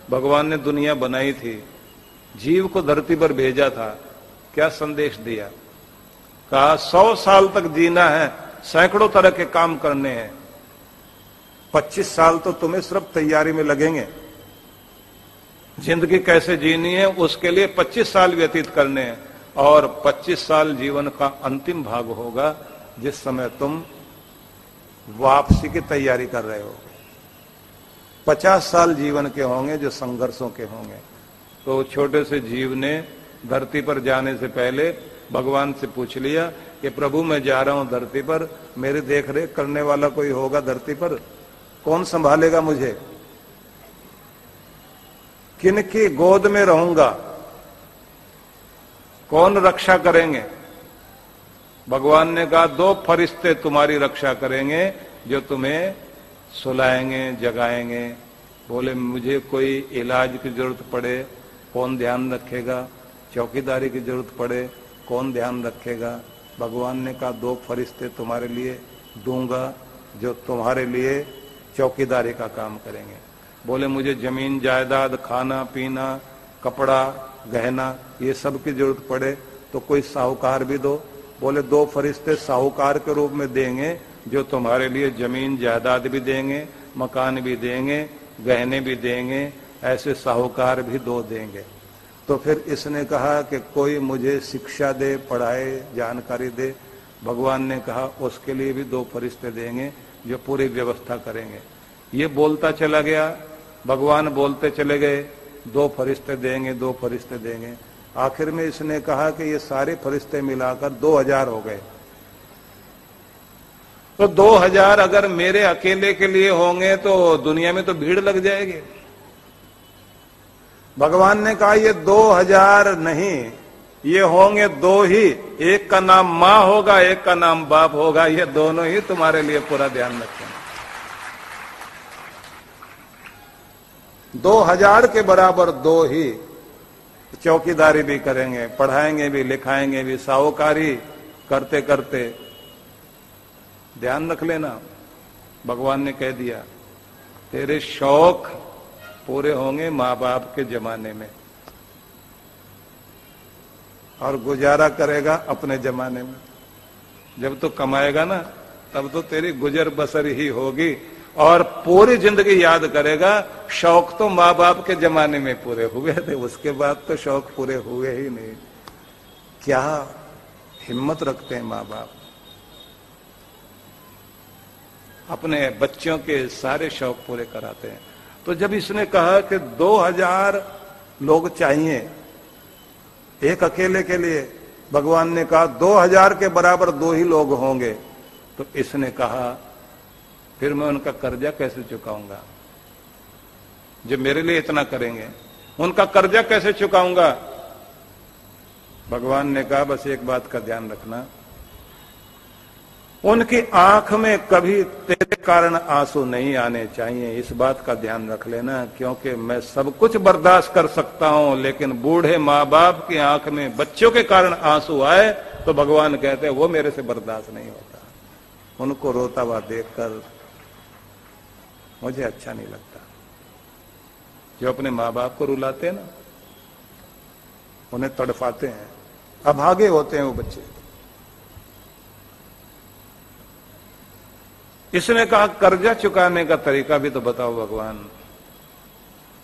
भगवान ने दुनिया बनाई थी, जीव को धरती पर भेजा था, क्या संदेश दिया? कहा 100 साल तक जीना है, सैकड़ों तरह के काम करने हैं, 25 साल तो तुम्हें सिर्फ तैयारी में लगेंगे। जिंदगी कैसे जीनी है उसके लिए 25 साल व्यतीत करने हैं, और 25 साल जीवन का अंतिम भाग होगा जिस समय तुम वापसी की तैयारी कर रहे हो। 50 साल जीवन के होंगे जो संघर्षों के होंगे। तो छोटे से जीव ने धरती पर जाने से पहले भगवान से पूछ लिया कि प्रभु मैं जा रहा हूं धरती पर, मेरी देख रेख करने वाला कोई होगा धरती पर? कौन संभालेगा मुझे? किनकी गोद में रहूंगा? कौन रक्षा करेंगे? भगवान ने कहा 2 फरिश्ते तुम्हारी रक्षा करेंगे जो तुम्हें सुलाएंगे, जगाएंगे। बोले मुझे कोई इलाज की जरूरत पड़े कौन ध्यान रखेगा? चौकीदारी की जरूरत पड़े कौन ध्यान रखेगा? भगवान ने कहा 2 फरिश्ते तुम्हारे लिए दूंगा जो तुम्हारे लिए चौकीदारी का काम करेंगे। बोले मुझे जमीन जायदाद, खाना पीना, कपड़ा गहना ये सब की जरूरत पड़े तो कोई साहूकार भी दो। बोले 2 फरिश्ते साहूकार के रूप में देंगे जो तुम्हारे लिए जमीन जायदाद भी देंगे, मकान भी देंगे, गहने भी देंगे, ऐसे साहूकार भी 2 देंगे। तो फिर इसने कहा कि कोई मुझे शिक्षा दे, पढ़ाए, जानकारी दे। भगवान ने कहा उसके लिए भी 2 फरिश्ते देंगे जो पूरी व्यवस्था करेंगे। ये बोलता चला गया, भगवान बोलते चले गए, 2 फरिश्ते देंगे, 2 फरिश्ते देंगे। आखिर में इसने कहा कि ये सारे फरिश्ते मिलाकर 2000 हो गए। तो 2000 अगर मेरे अकेले के लिए होंगे तो दुनिया में तो भीड़ लग जाएगी। भगवान ने कहा ये 2000 नहीं, ये होंगे 2 ही, एक का नाम मां होगा, एक का नाम बाप होगा, ये दोनों ही तुम्हारे लिए पूरा ध्यान रखेंगे। 2000 के बराबर 2 ही चौकीदारी भी करेंगे, पढ़ाएंगे भी, लिखाएंगे भी, साहूकारी करते करते। ध्यान रख लेना, भगवान ने कह दिया तेरे शौक पूरे होंगे माँ बाप के जमाने में, और गुजारा करेगा अपने जमाने में। जब तो कमाएगा ना तब तो तेरी गुजर बसर ही होगी, और पूरी जिंदगी याद करेगा शौक तो माँ बाप के जमाने में पूरे हुए थे, उसके बाद तो शौक पूरे हुए ही नहीं। क्या हिम्मत रखते हैं माँ बाप, अपने बच्चों के सारे शौक पूरे कराते हैं। तो जब इसने कहा कि 2000 लोग चाहिए एक अकेले के लिए, भगवान ने कहा 2000 के बराबर 2 ही लोग होंगे। तो इसने कहा फिर मैं उनका कर्जा कैसे चुकाऊंगा? जो मेरे लिए इतना करेंगे उनका कर्जा कैसे चुकाऊंगा? भगवान ने कहा बस एक बात का ध्यान रखना, उनकी आंख में कभी तेरे कारण आंसू नहीं आने चाहिए, इस बात का ध्यान रख लेना। क्योंकि मैं सब कुछ बर्दाश्त कर सकता हूं, लेकिन बूढ़े माँ बाप की आंख में बच्चों के कारण आंसू आए तो भगवान कहते हैं वो मेरे से बर्दाश्त नहीं होता। उनको रोता हुआ देखकर मुझे अच्छा नहीं लगता। जो अपने माँ बाप को रुलाते हैं ना, उन्हें तड़फाते हैं, अभागे होते हैं वो बच्चे। इसने कहा कर्जा चुकाने का तरीका भी तो बताओ भगवान।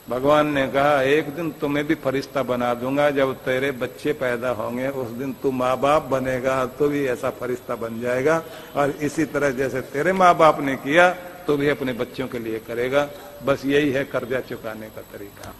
भगवान ने कहा एक दिन तुम्हें भी फरिश्ता बना दूंगा, जब तेरे बच्चे पैदा होंगे उस दिन तू माँ बाप बनेगा तो भी ऐसा फरिश्ता बन जाएगा, और इसी तरह जैसे तेरे माँ बाप ने किया तो भी अपने बच्चों के लिए करेगा। बस यही है कर्जा चुकाने का तरीका।